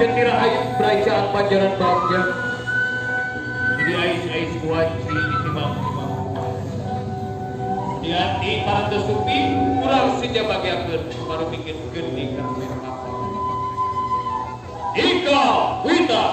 Cendira ayu kerajaan Pajaran Bagja. Jadi ais-ais kuaci ditimbang-timbang. Di hati para tesupi kurang saja bagiakeun baru bikin geuning ka apa. Ika Wita.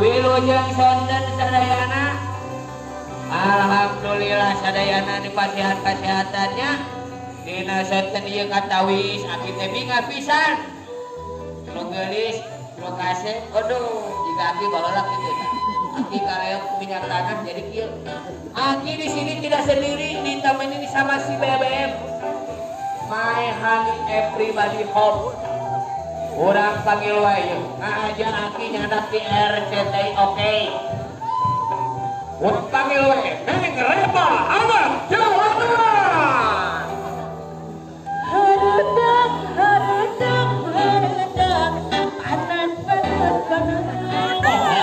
Wilujeng sonten sadayana. Alhamdulillah sadayana dipasihan kesehatannya. Dina sonten ieu katawis aki teh binga pisan. Nu geulis, nu kase, aduh, jika aki baheula kitu tah. Aki kareok minyak tanah jadi kieu. Aki di sini tidak sendiri, ditemani sama si BBM. My honey everybody home. Urang panggil wae aja aki nyadak di RCTI oke. Urang panggil wae Neng Reba Abang Jawa Tengah. Haredang, haredang, haredang, panas, panas, panas.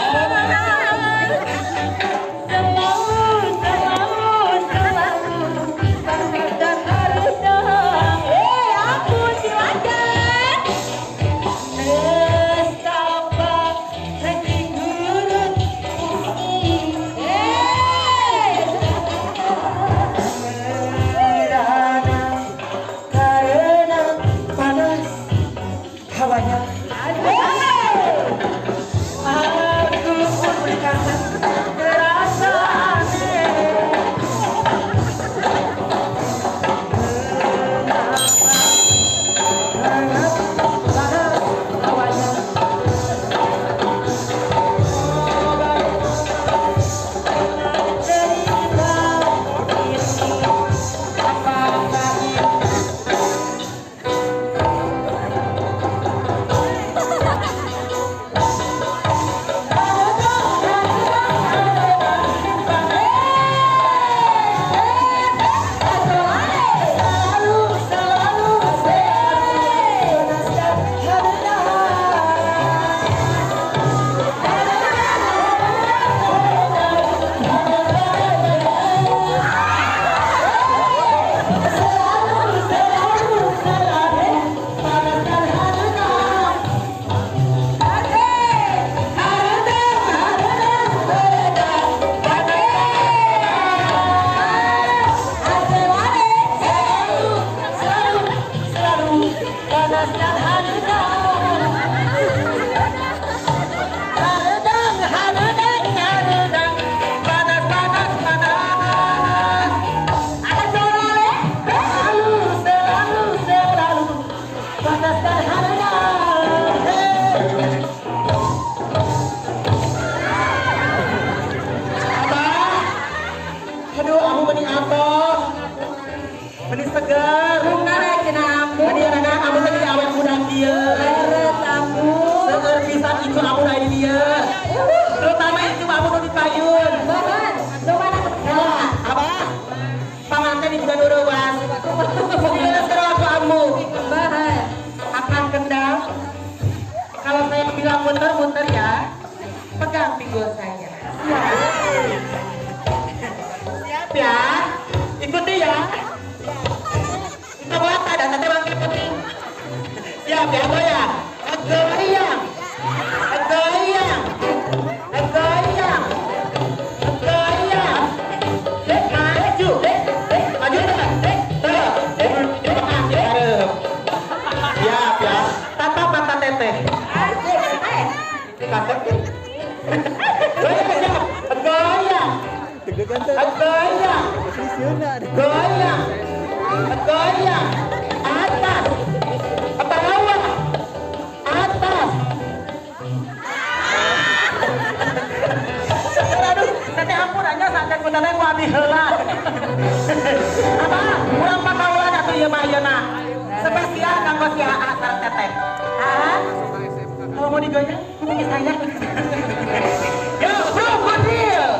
iya. Terutama itu kamu nu di payun. Bahan, doang Nah, apa? Panganten juga nuruan. Mungkin seru kamu. bahan. Akan kendal. Kalau saya bilang muter-muter ya, pegang pinggul saya. Siap ya, ikuti ya. Kita buat ada nanti bangkit penting. Siap ya, goyang. Goyang. Goyang. Goyang. Goyang. Maju. Maju terus. Terima kasih, Arif. Siap ya. Tatap mata teteh. Tatap. Goyang, siap. Goyang. Goyang. Goyang. Goyang. Atas. Bawah. Atas. Aduh, nanti ampun aja sampai kunannya ku abdi heula. Apa? Urang pakaulan atuh ieu mah ayeuna. Spesial kanggo si Aa sareng Teteh. Aa? Kalau mau digoyang, hubungi saya. Yo, bro, good deal.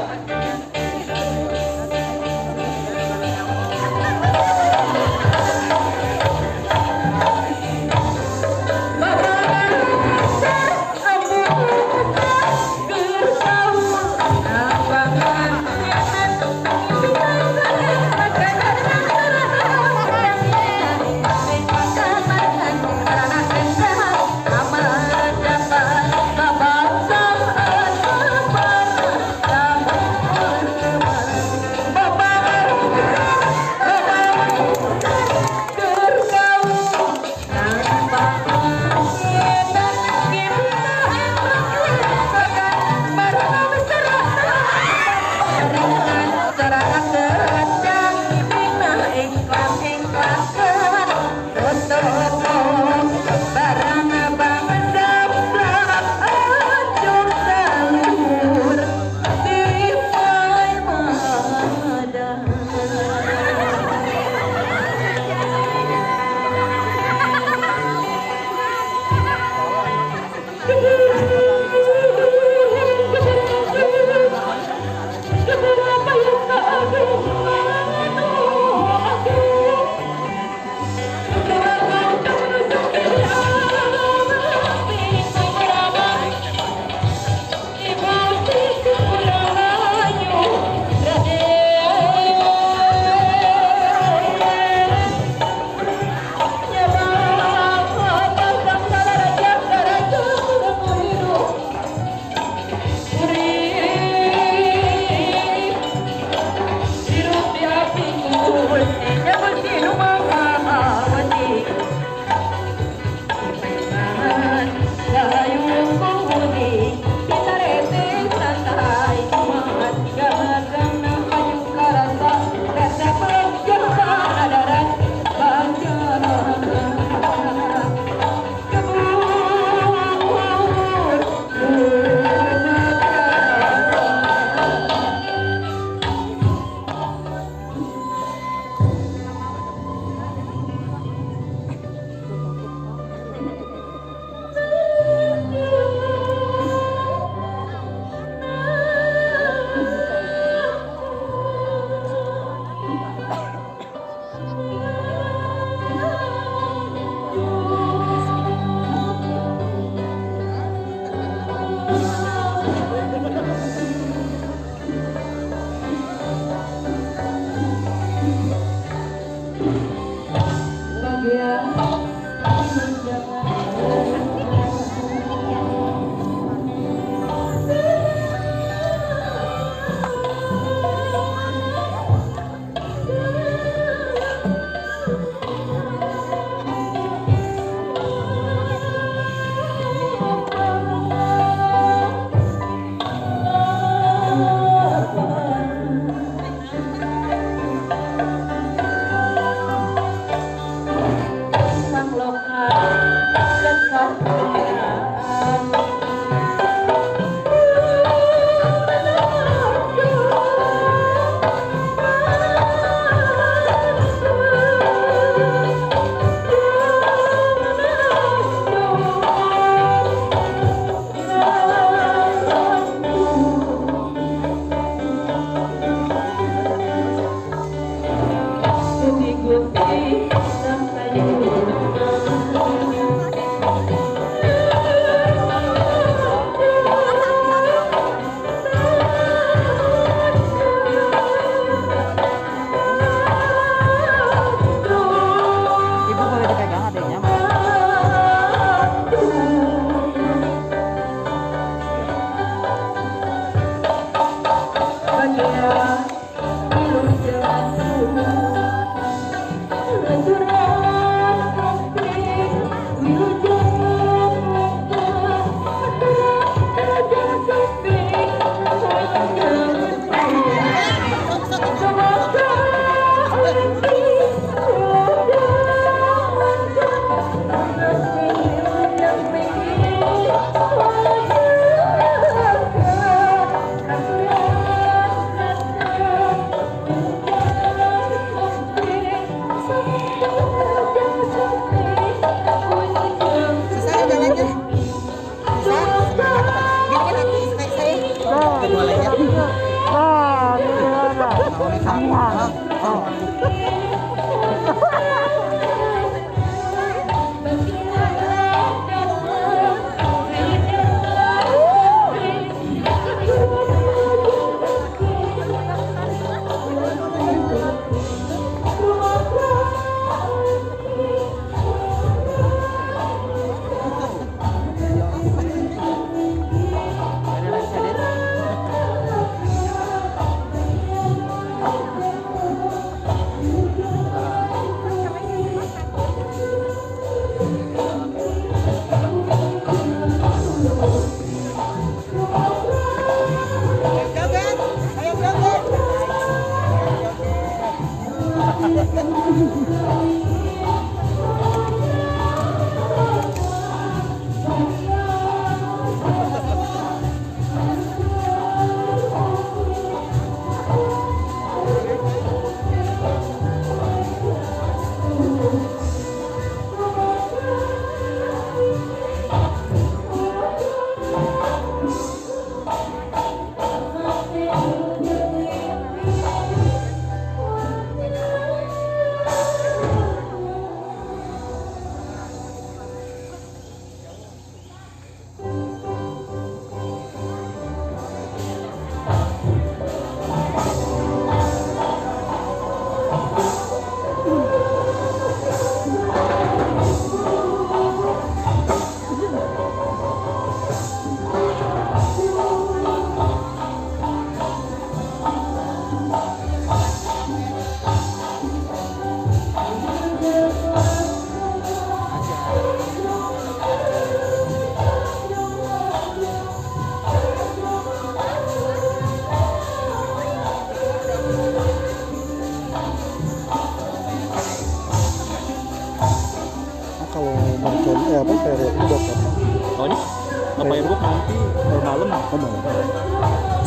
Amat dapat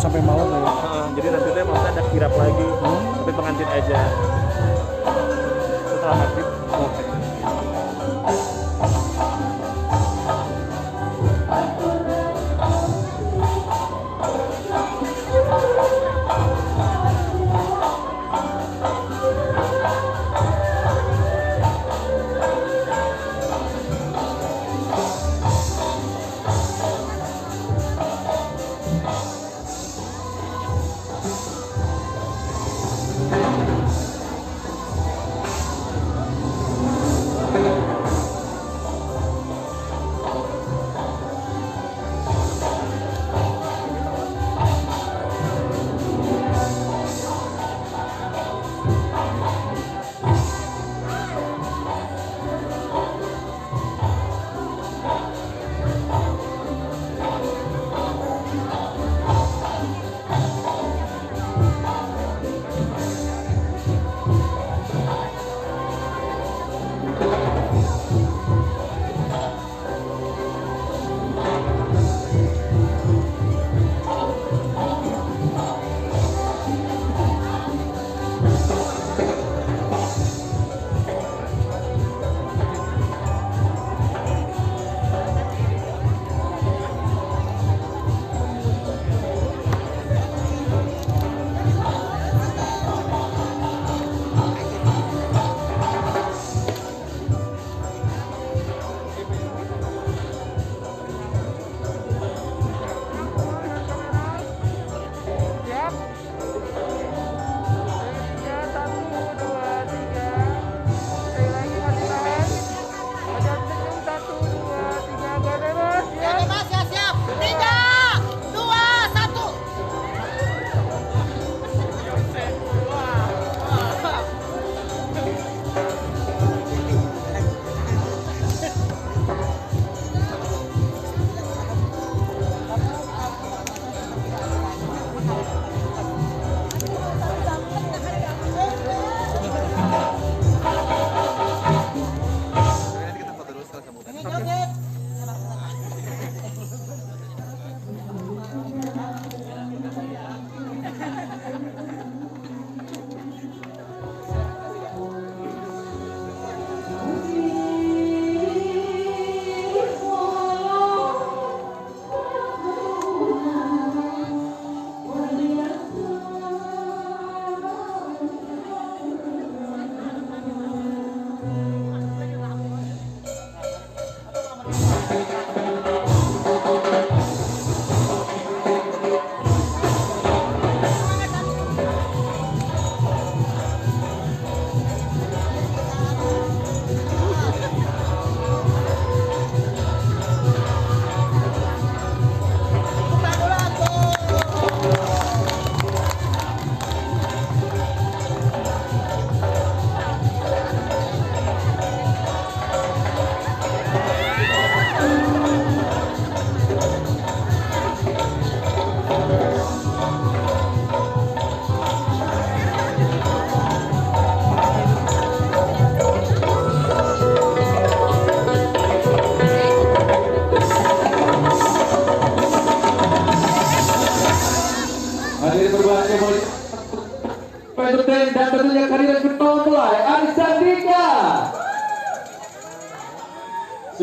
Sampai malam ya. Jadi nanti dia maksudnya ada kirap lagi, tapi pengantin aja. Setelah maghrib. Oke.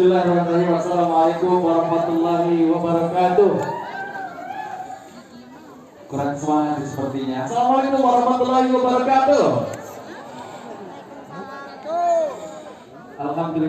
Bismillahirrahmanirrahim. Assalamualaikum warahmatullahi wabarakatuh. Kurang semangat sepertinya. Assalamualaikum warahmatullahi wabarakatuh. Alhamdulillah.